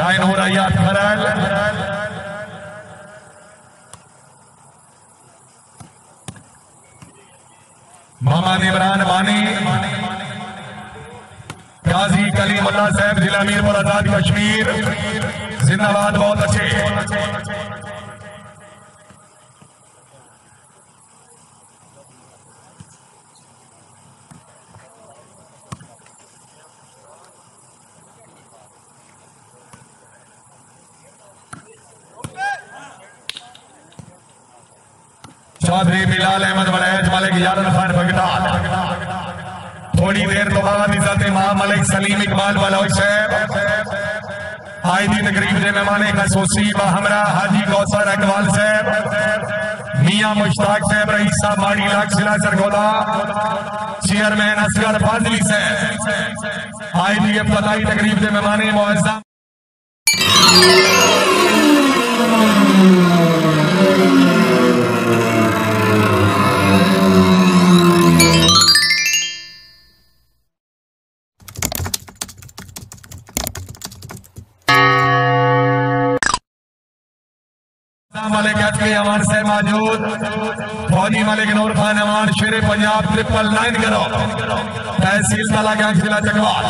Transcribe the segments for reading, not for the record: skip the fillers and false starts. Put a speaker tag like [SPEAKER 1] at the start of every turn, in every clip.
[SPEAKER 1] Ryan हो रहा खरल मोहम्मद इमरान मानी गाजी कलीमुल्लाह साहब जिला मीरपुर आजाद कश्मीर जिंदाबाद। बहुत अच्छे चौधरी बिलाल अहमद वलैज मलिक यारन खान बगदाद। थोड़ी देर तो बाद इज्जत इमाम मलिक सलीम इकबाल बलोच साहब आज की तकरीब के मेहमान खसूसी हमरा हाजी कौसर अकबाल साहब मियां मुश्ताक साहब रईस साहब माड़ी लाख सिला सरगोदा चेयरमैन असगर फाजली साहब आज की इब्तिदाई तकरीब के मेहमान मुअज़्ज़म मलिक अमान से मौजूद फौजी मलिक नूर खान अमान शेर पंजाब 999 करो तहसील तलागंज जिला चकवाल।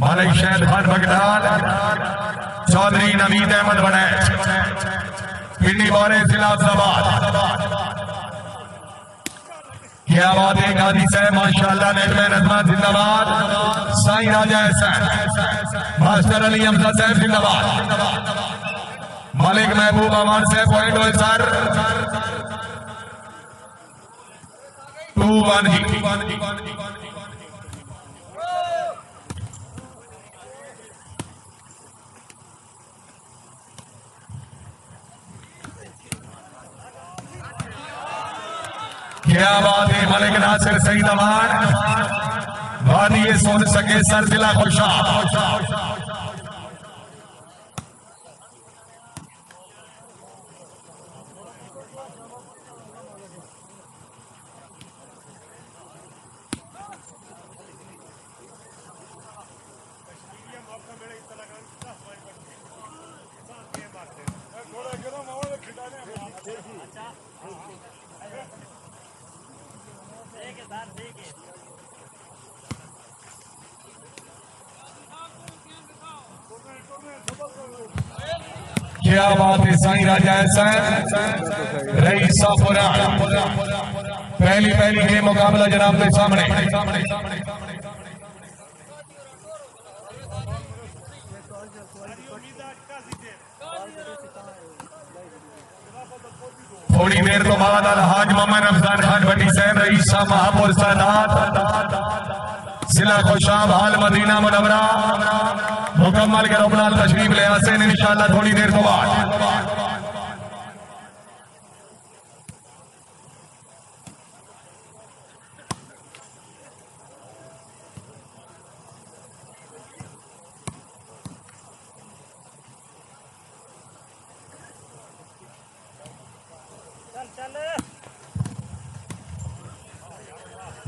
[SPEAKER 1] मालिक शहद खान बगदाद चौधरी नवीद अहमद बने पिंडी बारे जिला अफजाबाद। क्या बात है गाजी साहब माशाअल्लाह नेटमैन अजमा जिंदाबाद। साईं राजा एहसान मास्टर अली हमजा साहब जिंदाबाद। मालिक महबूब अमान साहब पॉइंट हो सर 2-1 जी। क्या बात है मलिक नासिर सईद अमान वादी सोन सके सर जिला खुशा। क्या बात है साईं राजा एहसान रईस साफुरा पहली के मुकाबला जनाब के सामने। थोड़ी देर तो बाद अलहाज मोहम्मद रमजान खान भट्टी साहब रईस साहब महापुर सादात जिला खुशाब हाल मदीना मुनव्वरा मुकम्मल करो अपना तशरीफ ले आसेन इंशाअल्लाह थोड़ी देर तो बाद।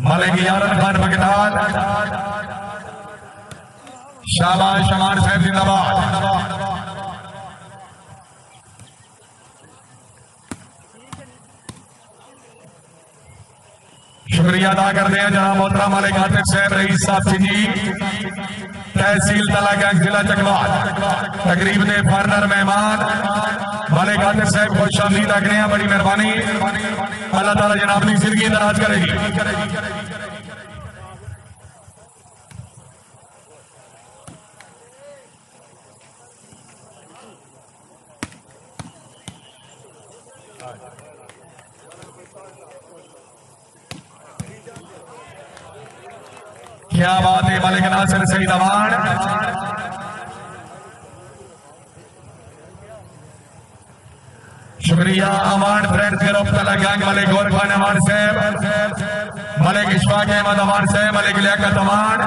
[SPEAKER 1] मलिक यारन खान बगदाद शाबाश शमान साहब जिंदाबाद। शुक्रिया अदा करते हैं जनाब मोहतरम मलिक आतिफ साहब रईस साहब जी तहसील तलागंज जिला चकवाल। तकरीब के फरनर मेहमान मलिक आतिफ साहब खुश आमदीद आखने हैं। बड़ी मेहरबानी अल्लाह ताला जनाब की जिंदगी दराज करेगी। क्या बात है मलिक नासिर सईद अमान शुक्रिया अमान फ्रेंड ग्रुप तलागंज मलिक गौर खान अमान साहब मलिक इशफाक अहमद अमान साहब, मलिक लियाकत अमान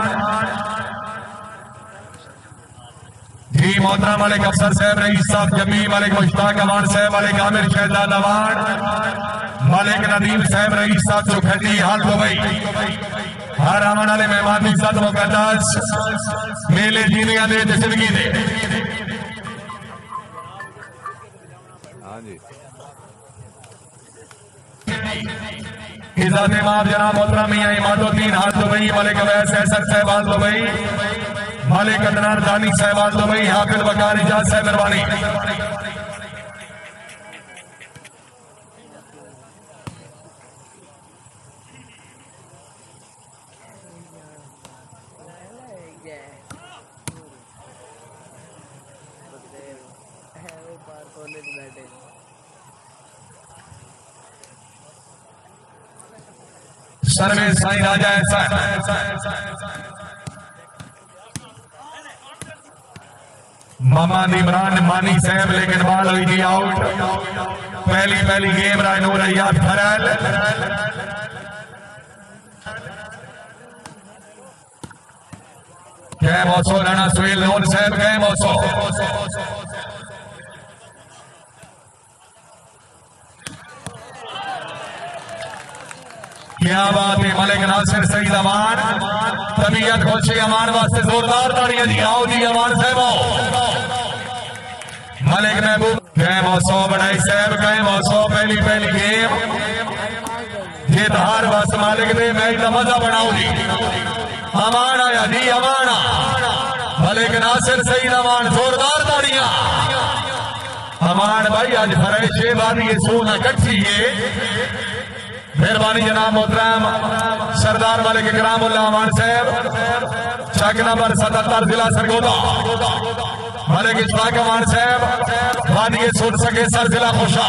[SPEAKER 1] जी, मोहतरम मलिक अफसर साहब रईस साहब जमी, मलिक मुश्ताक अमान साहब, मलिक आमिर शहजाद अमान, मलिक नदीम साहब रईस साहब चौखटी हाल दुबई। हर आने वाले मेहमान की इज्जत मुकद्दस मेले जीनिया दे जिंदगी दे। इज्जत इमाम जनाब मोहतरम मियां इमादुद्दीन हाल दुबई, मलिक अवैस एसर साहब हाल दुबई, मलिक अदनान दानी साहब हाल दुबई, हाफिज वकार इजाज साहब मेहरबानी। सर्वे साई राजा ऐसा मोहम्मद इमरान मानी साहब, लेकिन बाल हुई जी आउट। पहली गेम राय नूर अयाद खरल कै मौसो राणा सुहेल नून साहब कै मौसो। क्या बात है, मलिक नासिर सईद अमान, तबीयत खुशी अमान वास्ते जोरदार ताड़ियां जी। आओ जी अमान साहब आओ। मलिक महबूब कैम 100 बनाई साहब, कैम 100 पहली गेम जीत हार बस मालिक ने मैच का मजा बनाओ जी। अमान आया जी, अमान मलिक नासिर सईद अमान, जोरदार ताड़ियां। अमान भाई आज फरेशे बारी ये सोना कट्ठी है, मेहरबानी जनाब मोहतरम सरदार मलिक इकरामुल्लाह अमान साहब, चक नंबर 77 जिला सरगोदा, मलिक इशफाक अमान साहब वादी सुन सके सर जिला खुशा।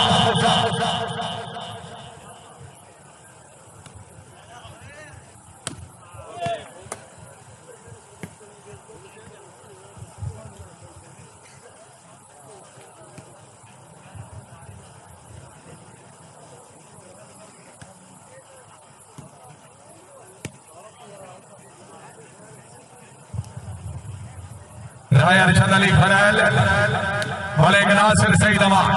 [SPEAKER 1] राय अरशद अली खरल, मलिक नासिर सईद अमान,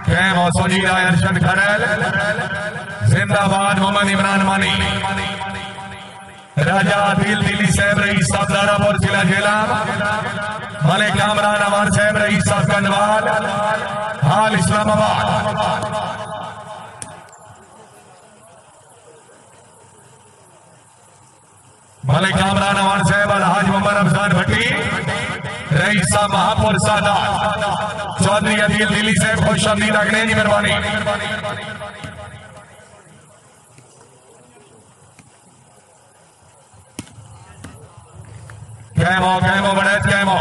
[SPEAKER 1] कैम औसोजी राय अरशद खरल जिंदाबाद। मोहम्मद इमरान मानी, राजा आदिल दिल्ली साहब रईस साहब दारापुर जिला जेलाम, मलिक कामरान अमान साहब रईस साहब गंडवाल हाल इस्लामाबाद। मलिक कामरान अमान साहब अलहाज मोहम्मद अफजान भट्टी रईस साहब महापुर सादात, चौधरी अदील दिल्ली साहब खुश आमदीद अगले जी मेहरबानी। कैमो बड़ैच कैमो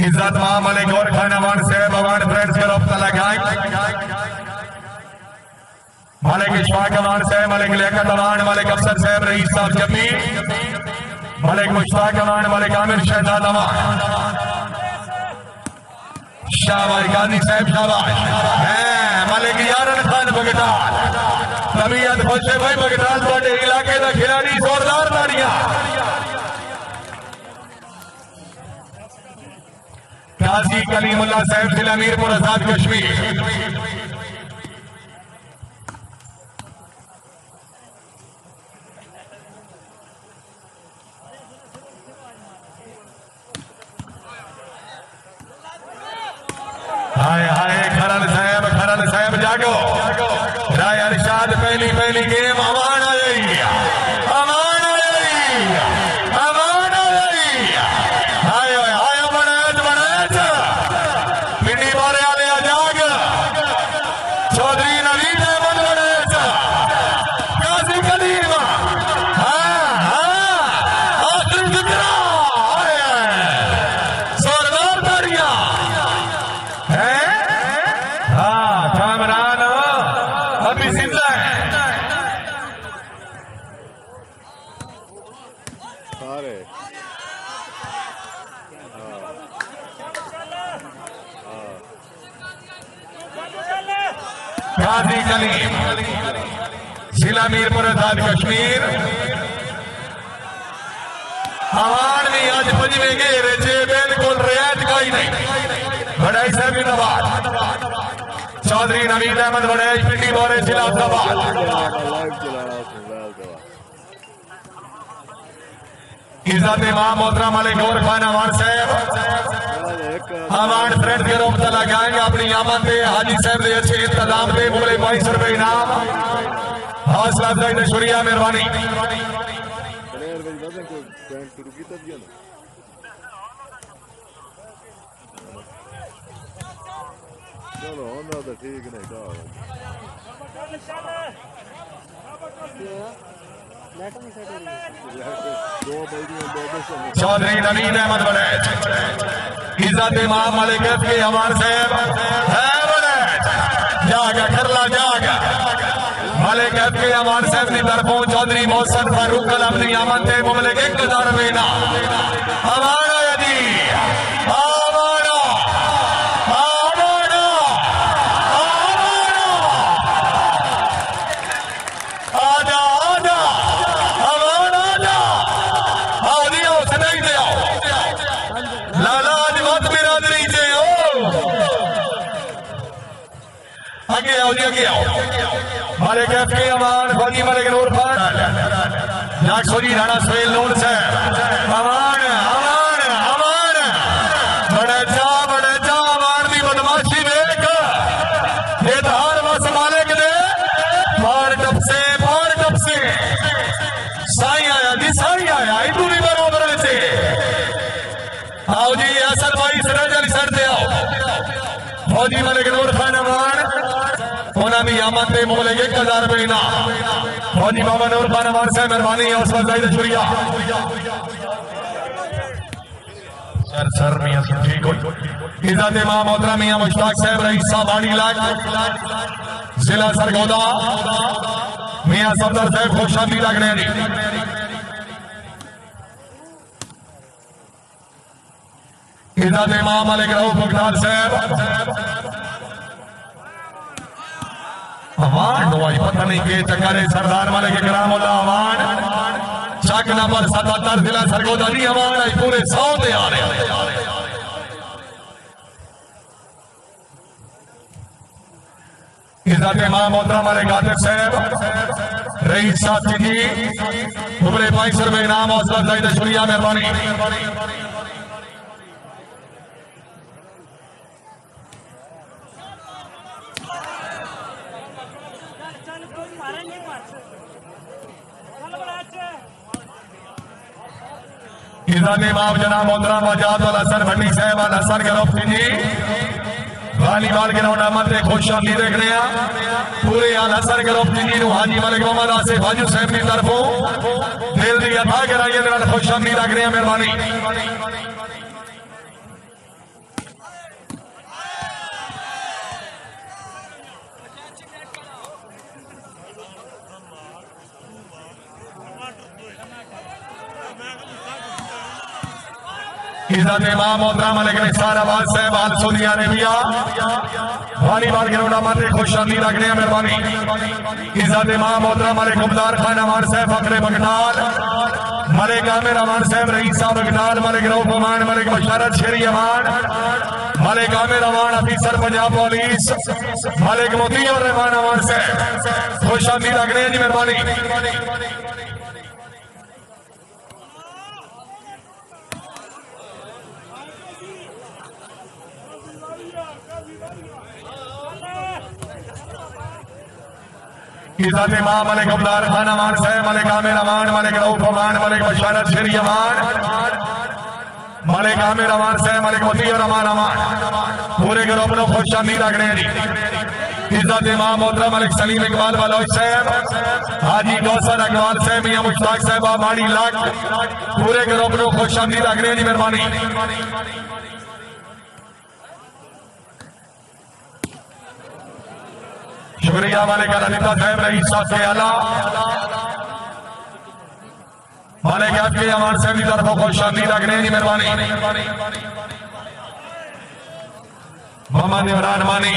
[SPEAKER 1] इज्जत मां मलिक और खान अमान साहब अमान फ्रेंड्स के रफ्ता लगाए, मलिक इशफाक अमान साहब, मलिक लियाकत अमान, मलिक अफसर साहब रईस साहब जमी, मलिक मुश्ताक अमान, मलिक आमिर शहजाद अमान, शाबाश गाजी साहब शाबाश है, मलिक यारन खान बगटाल, तबीयत खुश है भाई बगटाल थोड़े इलाके का खिलाड़ी, जोरदार ताड़ियां। काजी कलीमुल्लाह साहब जिला मीरपुर आजाद कश्मीर, हाय हाय खरल साहब जागो। राय अरशाद पहली गेम अमान आ गई, अमान आ गई, अमान आ गई। हाय हाय बड़ैच पिंडी मारे आले जाग, चौधरी नवीन अहमद बड़ैच, काजी कलीम आखिरी जिक्रा जोरदार ताड़ियां है। कामरान अभी जिंदा है सारे। गाजी कलीम जिला मीरपुर आजाद कश्मीर हवान में आज पंजवे घेरे चे बिल्कुल रियायत कोई नहीं बड़ाई साहब जिंदाबाद चौधरी नवीद अहमद बड़ाई पिंडी बोरे जिला जिंदाबाद इज्जत इमाम मोहतरम मलिक गौर खान अवान साहब अवान फ्रेंड के रूप में लगाएंगे अपनी आमद पे हाजी साहब के अच्छे इंतजाम पे बोले 22 रुपए इनाम हौसला अफजाई ने शुक्रिया मेहरबानी
[SPEAKER 2] चलो होना तो ठीक नहीं
[SPEAKER 1] चौधरी नवीद अहमद बड़ैच इज्जत इमाम मलिक के हमारे साहब है बड़ैच जागा करला जागा मलिक के हमारे साहब ने तरफों चौधरी मोहसन फारूक कलम ने आमद थे मुमलिक 1000 रुपए ना हमारा यदि आगे आओ हमारे कैफ के अमान फौजी मलिक नूर खान नागसोजी राणा सुहेल नूर साहब अमान अमान अमान बड़े जा अमान की बदमाशी देख ये धार बस मालिक दे पार टप से साई आया जी साई आया इतू भी बराबर से आओ जी असल भाई सरज अली सर दे आओ फौजी मलिक नूर खान अमान भी आमद पे मोले 1000 रुपए इनाम फौजी बाबा नूर खान अमान से मेहरबानी है उस वक्त शुक्रिया सर मियां ठीक हो इज्जत इमाम मोहतरम मियां मुश्ताक साहब रईस साहब बाड़ी लाख जिला सरगोदा मियां सफदर साहब खुशामदी लगने जी इज्जत इमाम मलिक रऊफ मुख्तार साहब अवान नवाई पता नहीं के चकारे सरदार मलिक करामुल्लाह अवान चक नंबर 77 जिला सरगोदा नहीं अवान आई पूरे 100 दे आ रहे इज्जत इमाम मोहतरम मलिक आतिफ साहब रईस साहब जी पूरे 22 रुपए इनाम हौसला अफजाई का शुक्रिया मेहरबानी इज्जत इमाम जनाब मोहतरम आजाद वाला हसन भट्टी साहब वाला हसन ग्रुप जी वालीबॉल ग्राउंड आमद खुश आमदी देखने पूरे आल हसन ग्रुप जी हाजी मलिक मोहम्मद आसिफ हाजी साहब की तरफों दिल की अथा कराइए खुश आमदी देखने मेहरबानी इज्जत इमाम मोहतरम मलिक निसार आबाद साहब आल सऊदी अरेबिया वालीबॉल ग्राउंड आमद खुश आमदी रखने मेहरबानी इज्जत इमाम मोहतरम मलिक मुख्तार खान अमान साहब फखरे बगटाल मलिक आमिर अमान साहब रईस साहब बगटाल मलिक रऊफ अमान मलिक बशारत शेरी अमान मलिक आमिर अमान अफीसर पंजाब पुलिस मलिक मोती और रहमान अमान साहब खुश आमदी रखने जी मेहरबानी इज्जत इमाम मलिक अब्दार खान अमान साहब मलिक आमिर अमान मलिक रऊफ अमान मलिक बशारत शेरी अमान मलिक आमिर अमान साहब मलिक मोती और अमान अमान पूरे ग्रुप को खुश आमदीद रखने जी इज्जत इमाम मोहतरम मलिक सलीम इकबाल बलोच साहब हाजी कौसर अकबाल साहब मियां मुश्ताक साहब माड़ी लाख पूरे ग्रुप को खुश आमदीद रखने जी मेहरबानी शुक्रिया मालिक अनिता साहब रईस साहब के आला मालिक आपके अमान साहब की तरफ खुश आमदीद रखने की मेहरबानी मोहम्मद इमरान मानी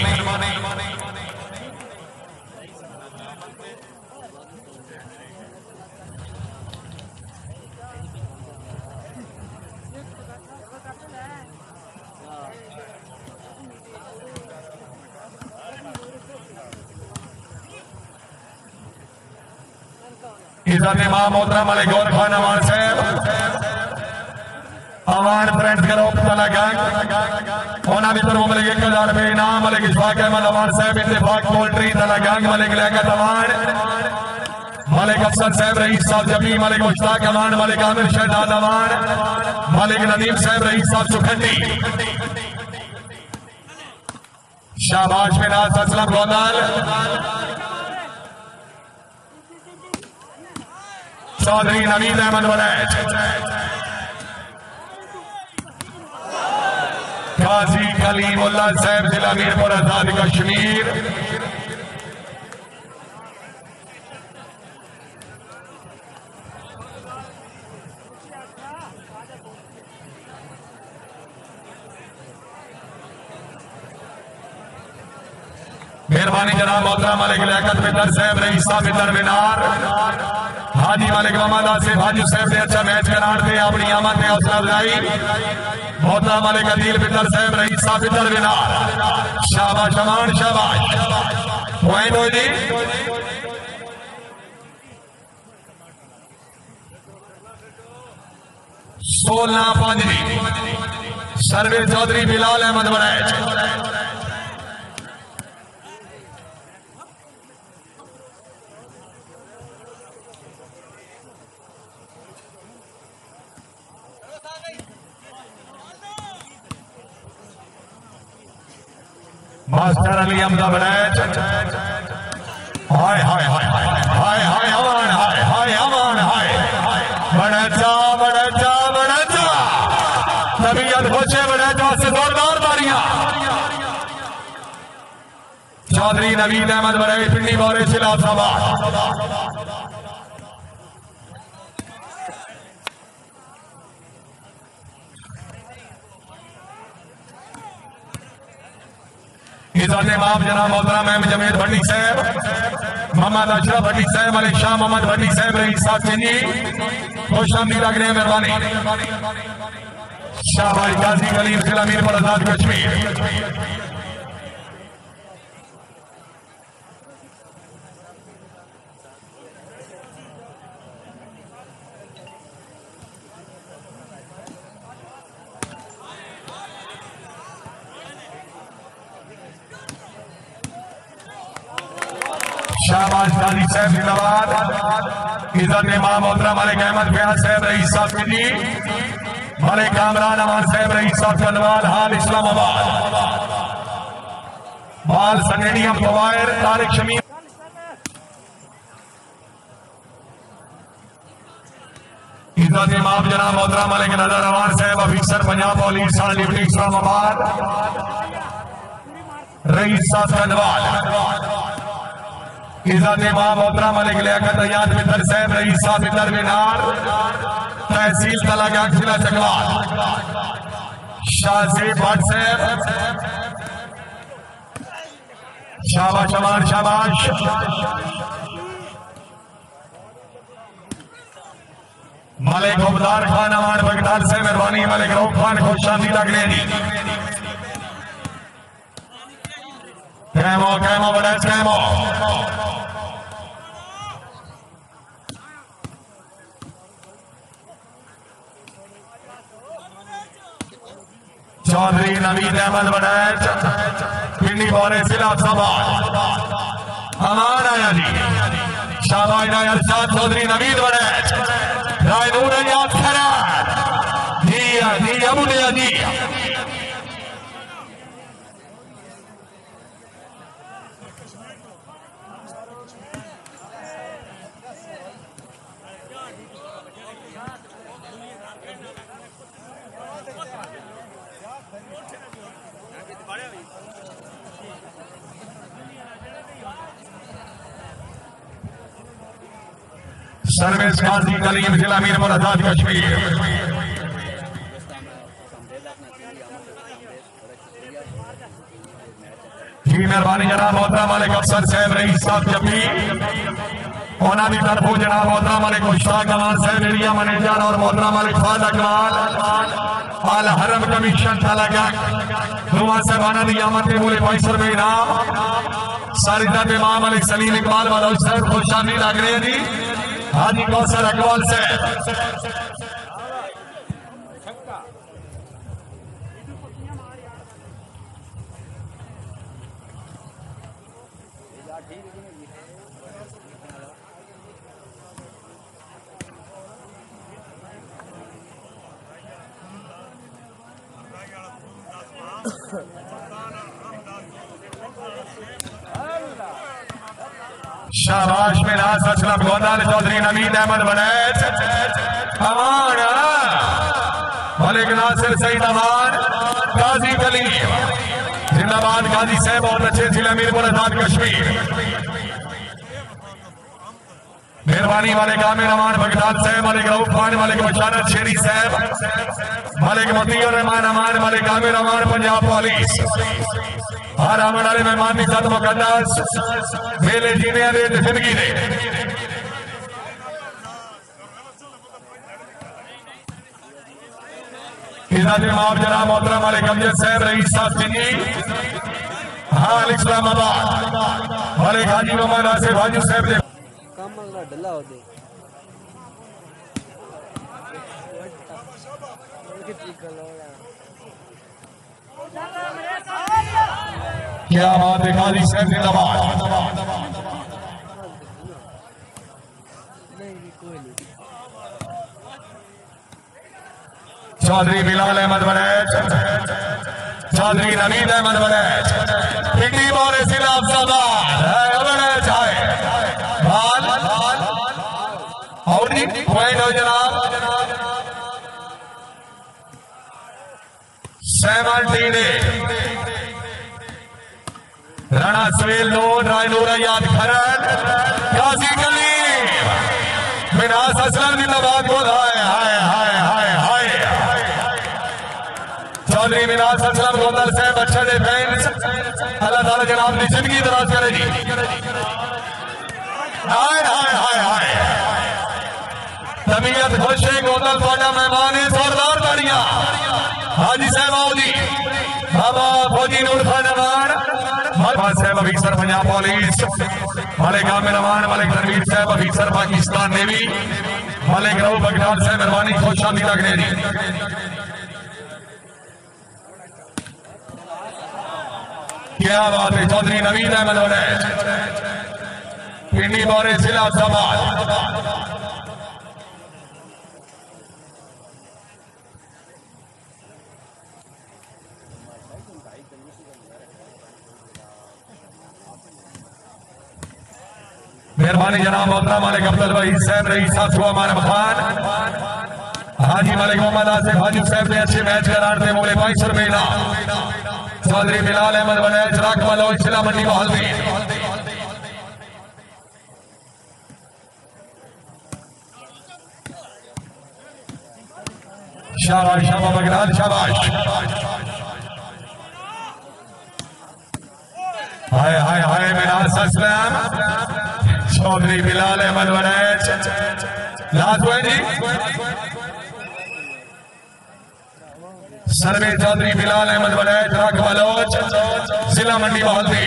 [SPEAKER 1] इज्जत इमाम मोहतरम मलिक गौर खान अमान साहब अमान फ्रेंड्स ग्रुप तला गैंग उन्होंने तरफ मलिक 1000 रुपए इनाम मलिक इशफाक अहमद अमान साहब इत्तेफाक पोल्ट्री तला गैंग मलिक लियाकत अमान मलिक अफसर साहब रईस साहब जबी मलिक मुश्ताक अमान मलिक आमिर शहजाद अमान मलिक नदीम साहब रईस साहब सुखंडी शाबाश मिनाज असलम गोदाल चौधरी नवीद अहमद वलैद काजी कलीमुल्लाह साहब जिला मीरपुर आजाद कश्मीर मेहरबानी जनाब मोहतरम मलिक लियाकत मित्तर साहब रईस साहब मित्तर मीनार हाजी मलिक मोहम्मद आसिफ हाजी साहब ने अच्छा मैच करार थे अपनी आमद ने हौसला अफजाई मोहतरम मलिक अदील मित्तर साहब रईस साहब मित्तर मीनार शाबाश अमान शाबाश पॉइंट हो जी 16-5 सर्वे चौधरी बिलाल अहमद वलैद मास्टर अली अहमद वलैद हाय हाय हाय हाय हाय हाय अमान हाय हाय अमान हाय बड़ा तबीयत खोचे बड़ा से जोरदार मारियां चौधरी नवीद अहमद वलैद पिंडी बोरे खिलाफ सवाल इज्जत इमाम जनाब मोहतरम अहमद जमीर भट्टी साहब मोहम्मद अशरफ भट्टी साहब मलिक शाह मोहम्मद भट्टी साहब रईस साहब चिन्नी खुश आमदीद लग रहे हैं मेहरबानी शाहबाज गाजी कलीम जिला मीरपुर आजाद कश्मीर शाहबाज गाजी साहब जिंदाबाद इज्जत इमाम मोहतरम मलिक अहमद फयाज साहब रईस साहब चिन्नी मलिक कामरान अमान साहब रईस साहब चंदवाल हाल इस्लामाबाद बाल सनेडियम फवायर तारिक शमीर इज्जत इमाम जनाब मोहतरम मलिक नजर अमान साहब अफीसर पंजाब पुलिस थाना डिप्टी इस्लामाबाद रईस साहब चंदवाल इज्जत इमाम मोहतरम मलिक लियाकत अयाद मित्तर साहब रईस साहब मित्तर मीनार तहसील तलागाग जिला चकवाल शाहजेब भट्ट साहब शाबाश अमान शाबाश मलिक उबदार खान अमान बगदाद से मेहरबानी मलिक रऊफ खान को शांति लग रही कैमो कैमो बड़ा कैमो चौधरी नवीद अहमद वलैद पिंडी बोरे खिलाफ सवाल अमान आया जी शाहबाज नायर साहब चौधरी नवीद वलैद राय नूर याद खरा जी अबू लिया जी सर्विस काजी कलीम जिला मीरपुर आजाद कश्मीर जी मेहरबानी जनाब मोहतरम मलिक अफसर साहब रईस साहब जबी उन्होंने तरफों जनाब मोहतरम मलिक मुश्ताक अमान साहब एरिया मैनेजर और मोहतरम मलिक फाद अकमाल आल हरम कमीशन थाला गैंग दुआ साहबाना दी आमद के मूल्य 500 रुपए इनाम सारिदा इमाम मलिक सलीम इकबाल वाला साहब खुशानी लग रहे हैं जी हाजी कौसर अकवाल से शाबाश मिनास असलम गोंदाल चौधरी नवीद अहमद बनैच अमान मलिक नासिर सईद अमान गाजी कलीम जिंदाबाद गाजी साहब और अच्छे जिले मीरपुर आजाद कश्मीर मेहरबानी वाले कामिल अमान बगदाद साहब मालिक रऊफ खान मालिक बशारत शेरी साहब मालिक मतीउर रहमान अमान मालिक कामिल अमान पंजाब पुलिस हर आमन वाले मेहमान की सद मुकद्दस मेले जीने दे जिंदगी दे इजाजत माफ जनाब मोहतरम मालिक अमजद साहब रईस साहब सिंह हाल इस्लामाबाद मालिक हाजी मोहम्मद आसिफ हाजी साहब दे
[SPEAKER 3] डला होते
[SPEAKER 1] क्या बात है गाजी साहब जिंदाबाद चौधरी बिलाल अहमद बनैच चौधरी नवीद अहमद बनैच पिंडी बोरे जिला अफजाबाद बनैच आए बाल और पॉइंट हो जनाब सेवंटीने राणा सवेल नूर रायनूर याद खरन गाजी कलीम मिनास असलम जिंदाबाद बोल हाय हाय हाय हाय हाय चौधरी मिनास असलम गोंदल साहब अच्छे दे फैंस अल्लाह ताला जनाब की जिंदगी दराज करे जी हाय हाय हाय हाय तबीयत खुश है गोंदल थोड़ा मेहमान है जोरदार ताड़ियां हाजी साहब आओ जी बाबा फौजी नूर खान अमान मालिक साहब अफीसर पंजाब पुलिस मालिक आमिर अमान मालिक रणवीर साहब अफीसर पाकिस्तान नेवी मालिक रऊफ बगदाद साहब मेहरबानी खुश आमदीद रखने दी क्या बात है चौधरी नवीद अहमद बनैच पिंडी बोरे जिला अफजाबाद मेहरबानी जनाब मोहतरम मालिक अब्दुल वहीद साहब रईस साहब सुमान खान हाजी मालिक मोहम्मद आसिफ हाजी साहब ने अच्छे मैच करार थे मोले 500 रुपये इनाम चौधरी बिलाल अहमद बनैच राख वालों जिला मंडी बहालवी शाबाश शाबाश बगदाद शाबाश हाय हाय हाय मिनास असलम चौधरी बिलाल अहमद बनैच लास्ट जी सर्वे चौधरी बिलाल अहमद बनैच राख बलोच जिला मंडी बहालवी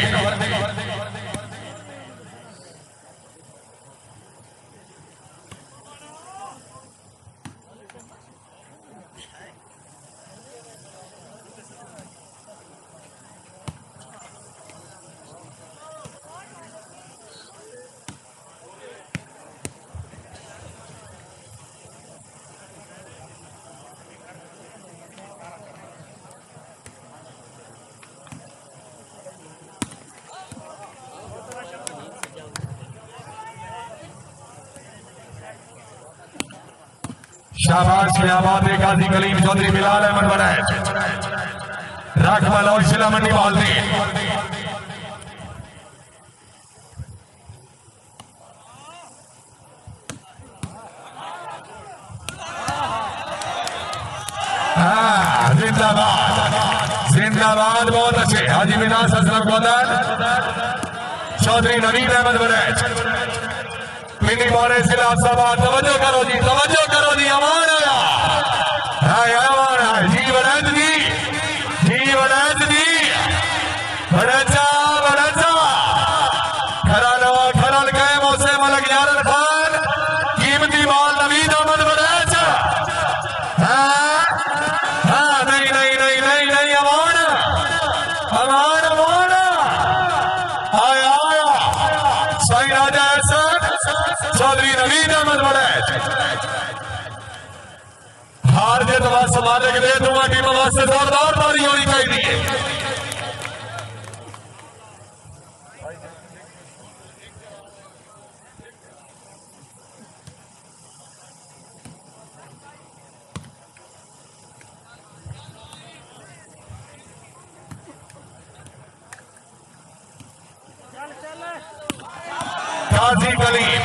[SPEAKER 1] शाबाश आबाद गाजी कलीम चौधरी बिलाल अहमद बनैच राख वालों जिला मंडी बहालवी जिंदाबाद जिंदाबाद बहुत अच्छे हाजी मिनास असलम गोदर चौधरी नवीद अहमद बनैच पिंडी बोरे जिला अफजाबाद तवज्जो करो जी अमान आया अमान आया जी बनैच जी बनैच जी बड़चा खराल गए मौसे मलक यारन खान मुस्तफा समाले के दे दूंगा टीम वास्ते जोरदार ताली होनी चाहिए। काजी कलीम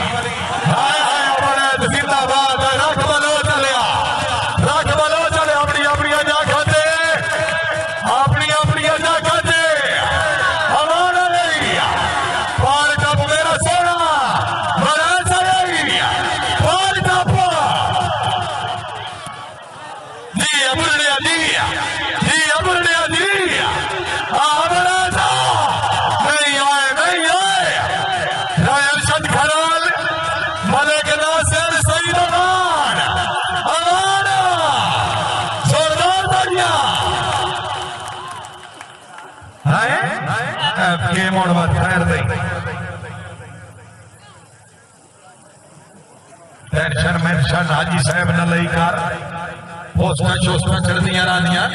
[SPEAKER 1] हाय हाय अमर जिंदाबाद रख बलो चलिया अपनी अपनी जा खाते अपनी जा खाते हमारा नहीं पार टप मेरा सोना बड़ा सही पार टप जी अमरनिया जी अमरनिया जी हमारा नहीं आए अरशद खराल मलिक नासिर सईद खान हमारा जोरदार तालियां है गेम और बात खैर दई टेंशन हाजी साहब न लई कर पोस्टा शोस्टा चढ़दियां रहंदियां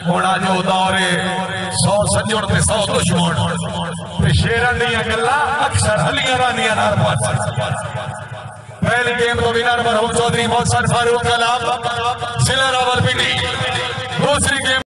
[SPEAKER 1] होना जो दौर 100 सजोड़ ते 100 दुश्मन शेरन दियां गल्लां अक्सर हलियां रहंदियां हर पासे। पहली गेम तो विनर मरहूम चौधरी मोहसिन फारूक कलाम जिला रावलपिंडी। दूसरी गेम